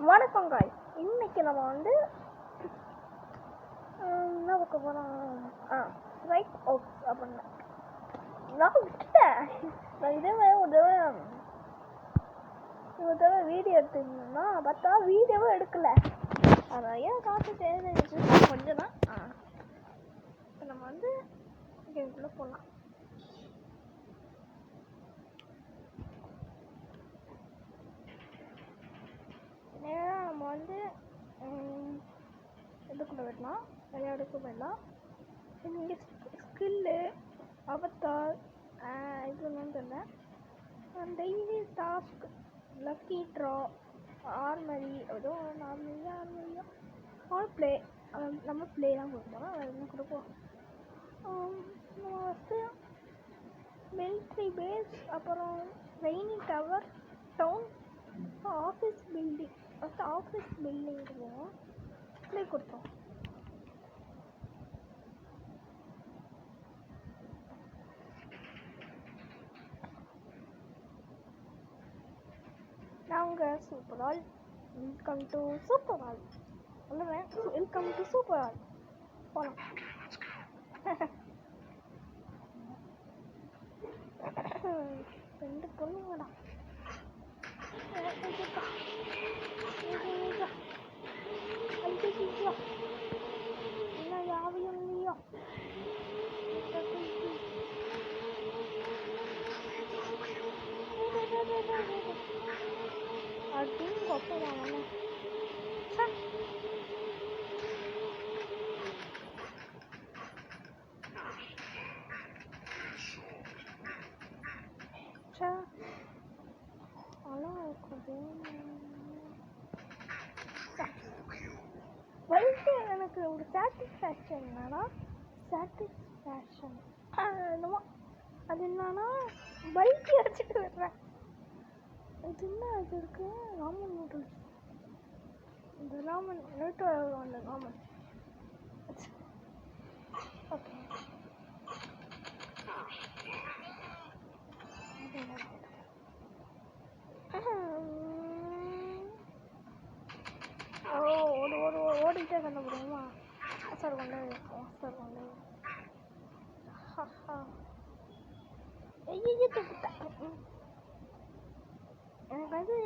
வணக்கம் காய். இன்னைக்கு நம்ம வந்து என்ன பார்க்க போகிறோம்? ரைட் ஓக்ஸ் அப்படின்னு நான் விட்டுட்டேன். நான் இதே ஒரு தடவை வீடியோ எடுத்துருந்தோம்னா பார்த்தா வீடியோவும் எடுக்கலை. அதான் ஏன் காசு தேவைச்சு கொஞ்சம் தான். இப்போ நம்ம வந்து கேமுக்குள்ளே போகலாம். நேராக நம்ம வந்து இதுக்குள்ளே வரலாம், விளையாடுக்கு போயிடலாம். இங்கே ஸ்கில்லு அவத்தார் இது என்னன்னு தெரியல. Daily task, lucky draw, armoury, அதுவும் ஆர்மரியா ஆல் ப்ளே. நம்ம ப்ளே தான் கொடுப்போம். அது என்ன கொடுப்போம்? நம்ம ஃபஸ்ட்டு மிலிட்ரி பேஸ், அப்புறம் rainy tower, town, office building. First office building போவோம். ப்ளே கொடுத்தோம். நாங்கள் super all. Welcome to super all. சொல்லுவேன், வெல்கம் டு சூப்பர் ஆல். போகலாம். ரெண்டு பொண்ணுங்கடா. என்ன யாவையும் இல்லையோ. அப்படின்னு கொப்பையாங்க. எனக்கு ஒரு சாட்டிஸ்ஃபேக்ஷன் என்னன்னா, என்னமோ அது என்னன்னா பல்கி அடிச்சுட்டு வர்றேன். இது என்ன இது இருக்கு? ராமன் நூடுல்ஸ். இந்த ராமன் நேற்று வந்த ராமன். ஓகே, ஓடிக்கிட்டே சண்டை போடுவோமா? சார் கொண்டு எனக்கு வந்து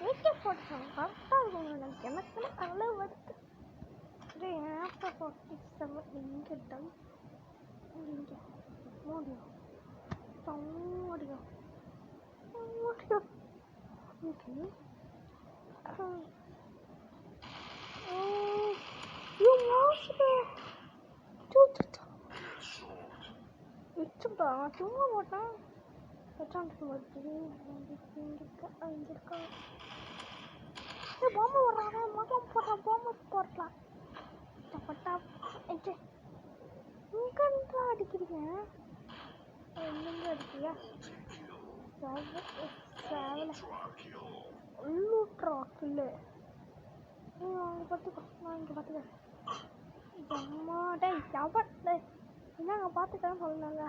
AK-47 கரெக்டாக இருக்கும். எனக்குன்னு கலை வருது. AK-47 இங்கே டம் இங்கே மோடியோ ஓகே. சும்மா போட்டான். பாம்பு வர்றாங்க. மகம் போடுறான். பாம்பு போடலாம். இங்கன்றா அடிக்கிறீங்க. எங்க அடிக்கிறியா? உள்ளூட்றா கில்லு. அங்கே பார்த்துக்கோ. நான் இங்கே பார்த்துக்கிறேன். அம்மா டே எவன் டே என்னங்க பார்த்துக்கிறேன் சொல்லணுங்க.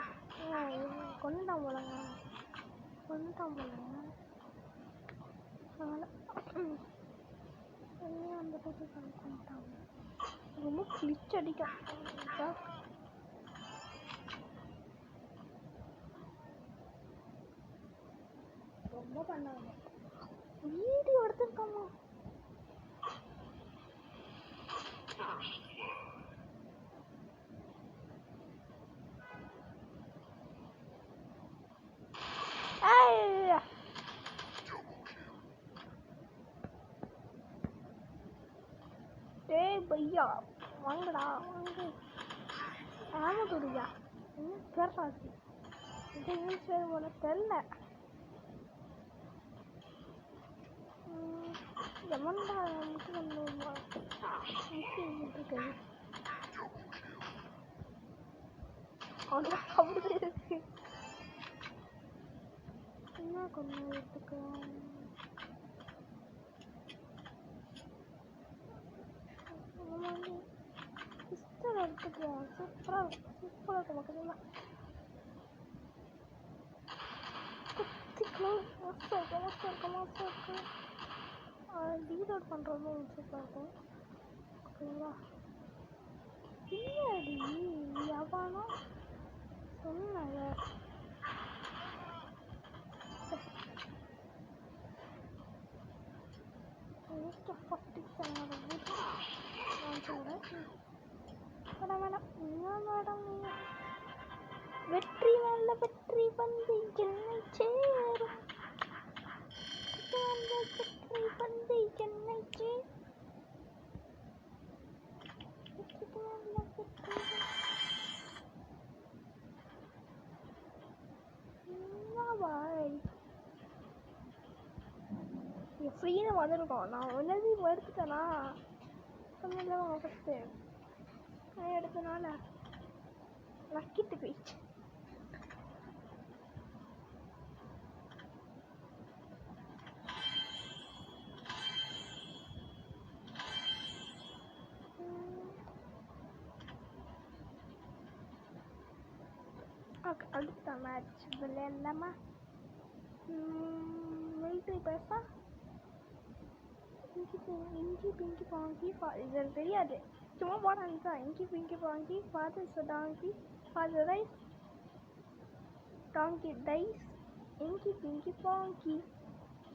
கொண்டுட்டான் போலங்க. அந்த கொண்டுட்டாங்க. ரொம்ப கிளிச் அடிக்கும். ரொம்ப பண்ணாங்க. வீடியோ எடுத்துருக்காமா? டேய் பையா வாங்கடா வாங்க. ஆமாடுயா என்ன பேராது? இது சரி போல தெரியல. எமன்டா இருக்கு. அப்படி இருக்கு. என்ன கொஞ்சம் எடுத்துக்கலாம். பிஸ்டல் எடுத்துக்கலாம். சூப்பராக இருக்கும் மக்கள். குத்திக்கலாம். மாசம் இருக்கு. ரீலோட் பண்ணுறதும் சூப்பராக இருக்கும். ஓகேங்களா? இல்லடி எவனோ சொன்னாங்க வெற்றி நல்ல வெற்றி வந்து என்னை சேரும். வெற்றி வந்து என்னை சேரும். ஃப்ரீன்னு வந்துருக்கோம். நான் உடனே எடுத்துட்டேனா சொன்னல ஃபஸ்ட்டு எடுத்தனால நக்கிட்டு போயிடுச்சு. ஓகே, அடுத்த மேட்ச் விளையாடலாமா? மிலிட்ரி பேசா இஞ்சி பிங்கி பாங்கி இது தெரியாது, சும்மா போடாங்க. Inky pinky ponky father's donkey father rice donkey dies inky pinky ponky.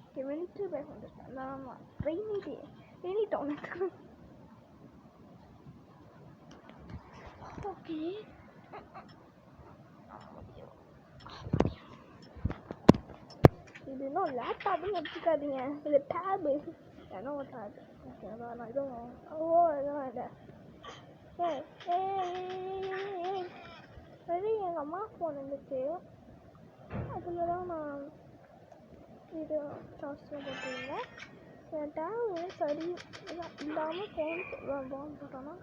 Okay, military base வந்துருக்கேன். ஆமாம், ரெய்னி டவுன். ஓகே, இது இன்னும் லேப்டாப்னு வச்சுக்காதீங்க, இது டேபு என்ன ஓட்டாது. ஓகேவா? நான் இதுவும் இதுவும் இல்லை. சரி, எங்கள் அம்மா ஃபோன் இருந்துச்சு, அதில் தான் நான் இது சார்ஜில் போட்டுருந்தேன். என் டேபு சரி இல்லாமல் ஃபோன் போட்டோன்னா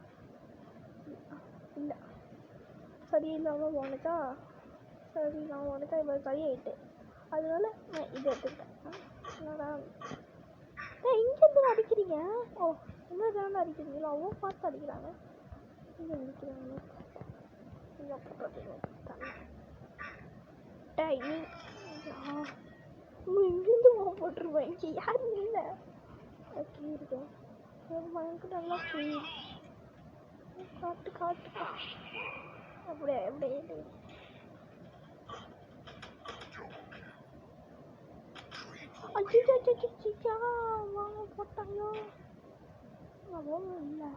இல்லை, சரி இல்லாமல் போனுச்சா, இப்போ சரியாயிட்டு. அதனால நான் இதை எடுத்துக்கிட்டேன். என்னடா இங்கேருந்து அடிக்கிறீங்க? ஓ, இன்னும் தானே அடிக்கிறீங்களா? அவ்வளோ பார்த்து அடிக்கிறாங்க. இங்கே அடிக்கிறாங்க. இங்கே இங்கேருந்து போட்டுருவேன். இங்கே யாரும் இல்லை. ஓகே, இருக்கேன். எனக்கு நல்லா ஃப்ரீ. காட்டு அப்படியே அச்சிச்சா வாங்க போட்டாங்களோ. நான் ஒன்றும் இல்லை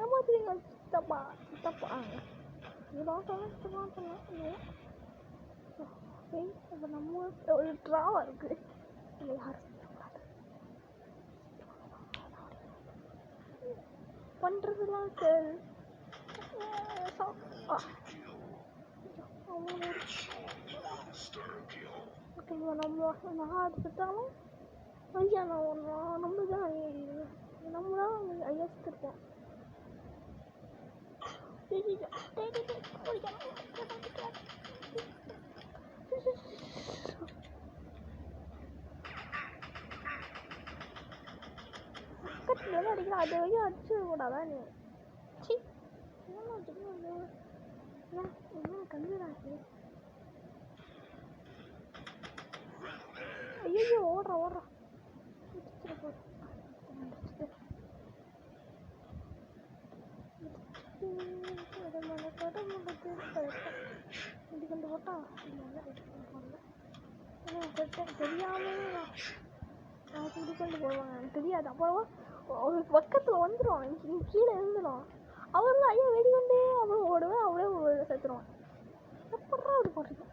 ஏமாத்துறீங்க. தப்பா இதெல்லாம் சொன்னேன். இப்போ நம்ம ஒரு ட்ராவா இருக்குது. யாரும் பண்ணுறதுலாம் சரி. ஓகேங்களா? நான் எடுத்துட்டாலும் ஐயா நம்ம தான் ஐயாச்சிருப்போம். பக்கத்துல அடிக்கலாம், அது வரைக்கும் அடிச்சு கூடாதா நீ? சி என்ன கண்டுடாச்சு. ஐயோ, ஓடுறா இது கொண்டு போட்டா தெரியாம நான் குடி கொண்டு போவாங்க, எனக்கு தெரியாது. அப்புறம் ஒரு பக்கத்தில் வந்துடும், கீழே இருந்துடும். அவரும் ஐயா வெடி கொண்டு அப்புறம் ஓடுவேன், அவளே செத்துருவான். எப்படா அப்படி போடுறது?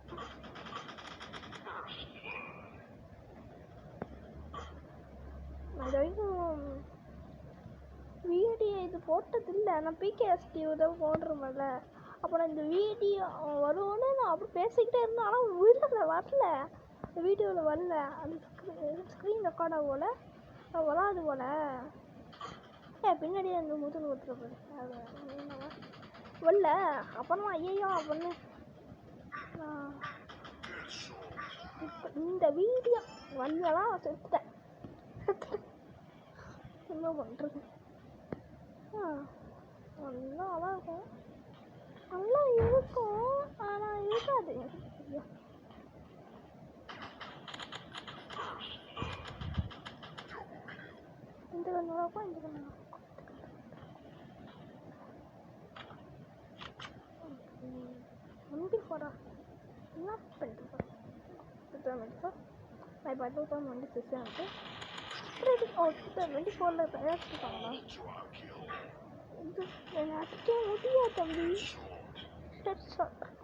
நான் இது வரைக்கும் வீடியோ இது போட்டதில்லை. நான் பிகேஎஸ்டி தான் போடுறோம்ல, அப்போ நான் இந்த வீடியோ வருவோன்னு நான் அப்படி பேசிக்கிட்டே இருந்தேன். ஆனால் வீட்டில் வரல, வீடியோவில் வரல. அந்த ஸ்க்ரீன் ரெக்கார்டாக போல் வராது போல். பின்னாடியே அந்த முதல் ஊற்றுறது வரல. அப்புறமா ஐயோ அப்படின்னு இப்போ இந்த வீடியோ வரலாம் செத்துட்டேன். என்ன பண்ணுறது? நல்லா இருக்கும் ஆனால் இருக்காது. இந்த கண்ணு இருக்கும், இந்த கண்ணு இருக்கும். முந்தி போகிறா என்ன பண்ணிட்டு போகிறேன். 2024 நான் இப்போ 2026 வந்து 2024 தயாரிச்சுருக்காங்களா? இது அடிக்க முடியா தம்பி.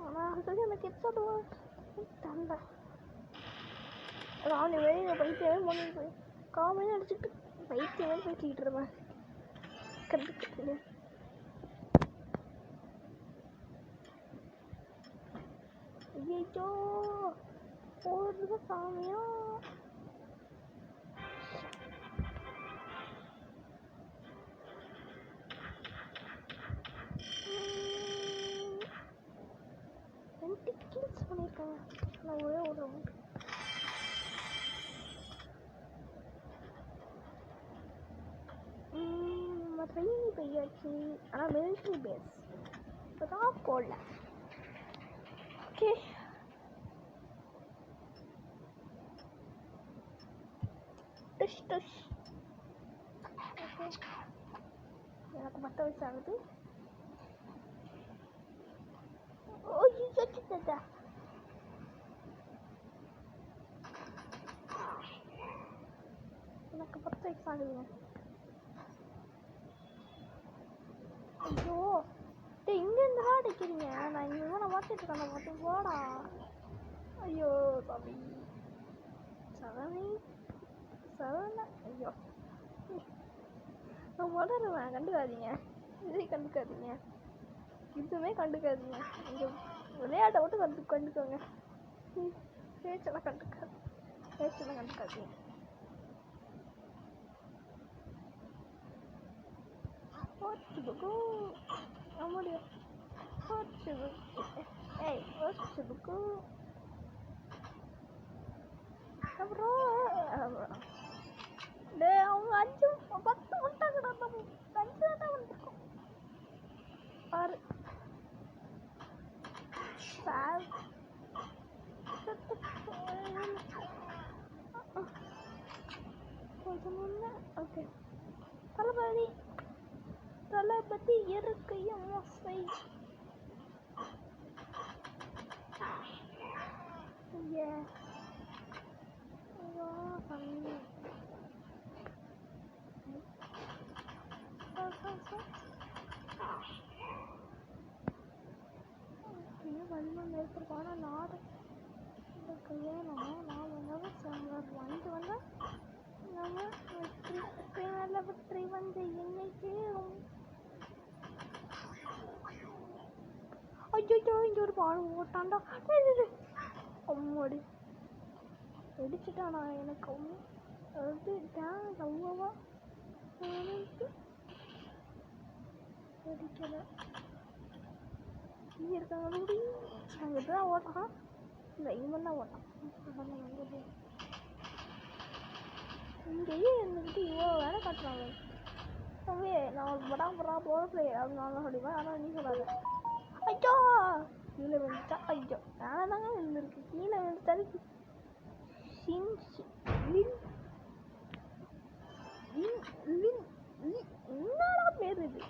ஆனால் அது எனக்கு எத்தோட தந்த அவனை வெளியில் பைத்தியமே பண்ணிட்டு போய் காமெடியாக அடிச்சுட்டு பைத்தியமே பேசிக்கிட்டு இருப்பேன். கண்டுக்கிட்டு ஐயோ போடுறது சாமியா. கில்ஸ் பண்ணியிருக்காங்க. நான் ஒரே ஒரு ரவுண்ட் ட்ரெயினி போயாச்சு. ஆனால் மிலிட்ரி பேஸ் இப்போ தான் போடல. Okay dish dish. எனக்கு 10 வயசு ஆகுது. எனக்கு 10 வயசு ஆகுதுங்க. ஐயோ இங்கேருந்து தான் அடிக்கிறீங்க. நான் இங்கே தான் பார்த்துட்டு இருக்கேன். பார்த்து போடா. ஐயோ தம்பி 7 ஐயோ நான் வளருவேன். கண்டுக்காதீங்க, இதை கண்டுக்காதீங்க, இதுவுமே கண்டுக்காதீங்க. இங்கே விளையாட்டை மட்டும் கண்டுக்கோங்க. பேச்செல்லாம் கண்டுக்காதீங்க. முடியும் அப்புறம் அவங்க 5 10 விட்டாங்கடா. 5 தான் வந்துருக்கோம். 6 ஓகே தளபதி இருக்கையும் மோசை. வன்மம் ஏற்படுவான நாடு இதுக்கு வேணுமா? நான் வந்து வந்தால் நம்ம வெற்றி வந்து என்னை சேரும். ஐயோ இங்கே ஒரு பால் ஓட்டாண்டா. அம்மாடி வெடிச்சுட்டானா எனக்கு. அது டேன் அவ்வளோவா வெடிக்கலை. இங்கே இருக்காங்க முடி. அங்கிட்டு தான் ஓட்டான். இந்த இவன் தான் ஓட்டான். இங்கேயே இருந்துக்கிட்டு இவ்வளோ வேலை காட்டுறாங்க. நான் படாம்படா போகிற பிள்ளைய அப்படின்னு சொல்லிடுவேன். ஆனால் நீ சொல்லாத. ஐயோ கீழே விழுந்துட்டா. ஐயோ நான் தாங்க இருந்திருக்கு. கீழே விழுந்துட்டாரு. என்னடா பேர் இது?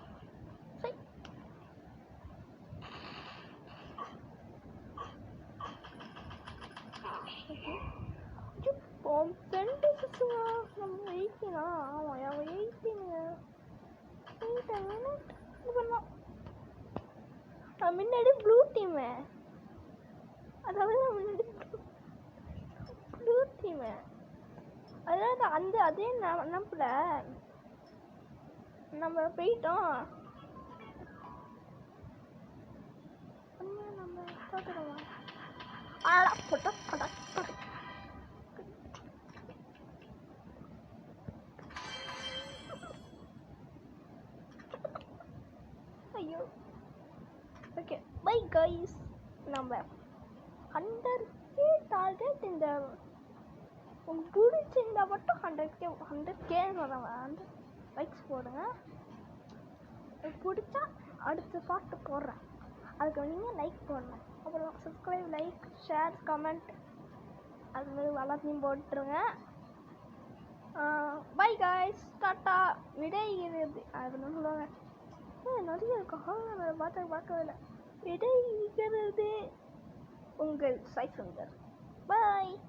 நம்ம 18 ஆமாம் அவன் 18 முன்னாடி ப்ளூ டீமு. அதாவது முன்னாடி ப்ளூ டீமு. அதாவது அதே நம்பல நம்ம போயிட்டோம். நம்ம தோத்துருவோம். ஐயோ ஓகே பை கைஸ். நம்ம 100K டார்கெட். இந்த உங்களுக்கு பிடிச்சிருந்தா மட்டும் 100K வரேன். 100 லைக்ஸ் போடுங்க. பிடிச்சா அடுத்த பாட்டு போடுறேன். அதுக்கு நீங்கள் லைக் போடணும். அப்புறம் சப்ஸ்கிரைப், லைக், ஷேர், கமெண்ட் அது மாதிரி எல்லாத்தையும் போட்டுருங்க. By guys, tata. விடைகிறது அப்படின்னு சொல்லுவாங்க. நிறைய இருக்கா, நான் பார்க்கவே இல்லை. விடைகிறது உங்கள் சாய் சுந்தர். பாய்.